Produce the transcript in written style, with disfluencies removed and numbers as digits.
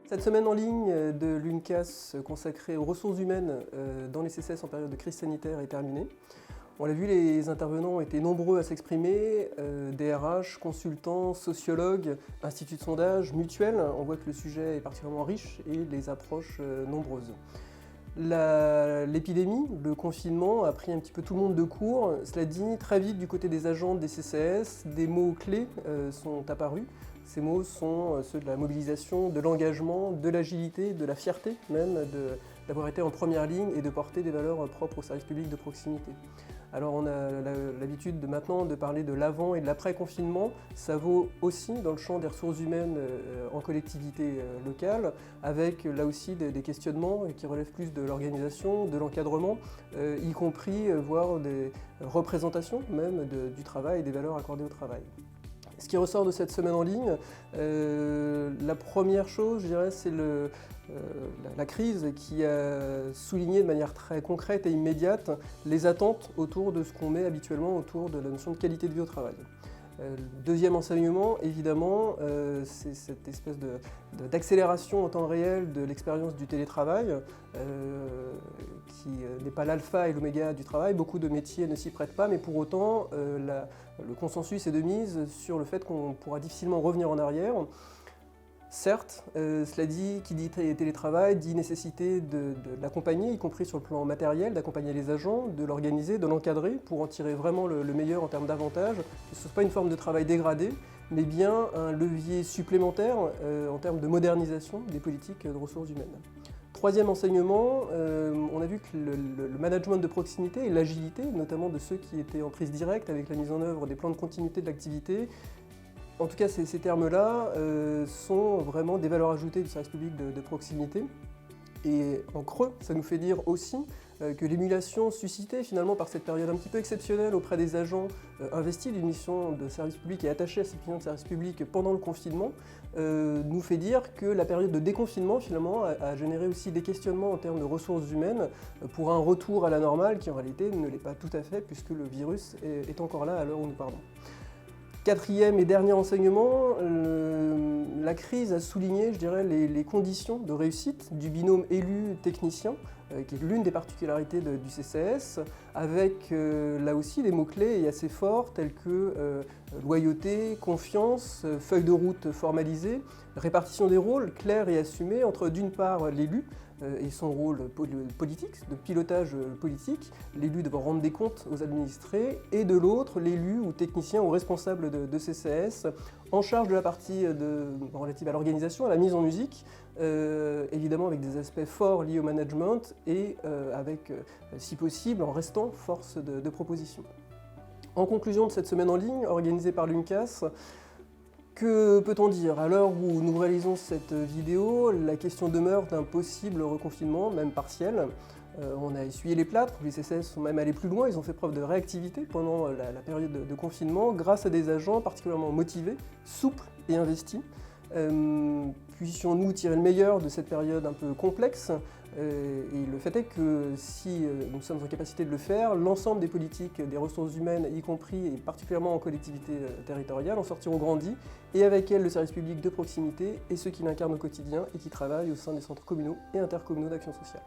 Cette semaine en ligne de l'UNCAS consacrée aux ressources humaines dans les CCS en période de crise sanitaire est terminée. On l'a vu, les intervenants ont été nombreux à s'exprimer, DRH, consultants, sociologues, instituts de sondage, mutuelles. On voit que le sujet est particulièrement riche et les approches nombreuses. L'épidémie, le confinement a pris un petit peu tout le monde de court. Cela dit, très vite du côté des agents des CCS, des mots clés sont apparus. Ces mots sont ceux de la mobilisation, de l'engagement, de l'agilité, de la fierté même d'avoir été en première ligne et de porter des valeurs propres au service public de proximité. Alors on a l'habitude maintenant de parler de l'avant et de l'après-confinement. Ça vaut aussi dans le champ des ressources humaines en collectivité locale, avec là aussi des questionnements qui relèvent plus de l'organisation, de l'encadrement, y compris voire des représentations même du travail et des valeurs accordées au travail. Ce qui ressort de cette semaine en ligne, la première chose, je dirais, c'est la crise qui a souligné de manière très concrète et immédiate les attentes autour de ce qu'on met habituellement autour de la notion de qualité de vie au travail. Deuxième enseignement, évidemment, c'est cette espèce d'accélération en temps réel de l'expérience du télétravail, qui n'est pas l'alpha et l'oméga du travail. Beaucoup de métiers ne s'y prêtent pas, mais pour autant, le consensus est de mise sur le fait qu'on pourra difficilement revenir en arrière. Certes, cela dit, qui dit télétravail, dit nécessité de l'accompagner, y compris sur le plan matériel, d'accompagner les agents, de l'organiser, de l'encadrer pour en tirer vraiment le meilleur en termes d'avantages, que ce ne soit pas une forme de travail dégradé, mais bien un levier supplémentaire en termes de modernisation des politiques de ressources humaines. Troisième enseignement, on a vu que le management de proximité et l'agilité, notamment de ceux qui étaient en prise directe avec la mise en œuvre des plans de continuité de l'activité, en tout cas, ces termes-là sont vraiment des valeurs ajoutées du service public de proximité. Et en creux, ça nous fait dire aussi que l'émulation suscitée finalement par cette période un petit peu exceptionnelle auprès des agents investis d'une mission de service public et attachés à cette mission de service public pendant le confinement, nous fait dire que la période de déconfinement finalement a généré aussi des questionnements en termes de ressources humaines pour un retour à la normale qui en réalité ne l'est pas tout à fait puisque le virus est encore là à l'heure où nous parlons. Quatrième et dernier enseignement, la crise a souligné, je dirais, les conditions de réussite du binôme élu-technicien, qui est l'une des particularités du CCS, avec là aussi des mots-clés assez forts tels que loyauté, confiance, feuille de route formalisée, répartition des rôles clairs et assumés entre d'une part l'élu, et son rôle politique, de pilotage politique, l'élu devant rendre des comptes aux administrés, et de l'autre, l'élu ou technicien ou responsable de CCS, en charge de la partie relative à l'organisation, à la mise en musique, évidemment avec des aspects forts liés au management et avec, si possible, en restant force de proposition. En conclusion de cette semaine en ligne, organisée par l'UNCAS, que peut-on dire? À l'heure où nous réalisons cette vidéo, la question demeure d'un possible reconfinement, même partiel. On a essuyé les plâtres, les CCS sont même allés plus loin, ils ont fait preuve de réactivité pendant la période de confinement grâce à des agents particulièrement motivés, souples et investis. Puissions-nous tirer le meilleur de cette période un peu complexe et le fait est que si nous sommes en capacité de le faire, l'ensemble des politiques des ressources humaines, y compris et particulièrement en collectivité territoriale, en sortiront grandis et avec elles le service public de proximité et ceux qui l'incarnent au quotidien et qui travaillent au sein des centres communaux et intercommunaux d'action sociale.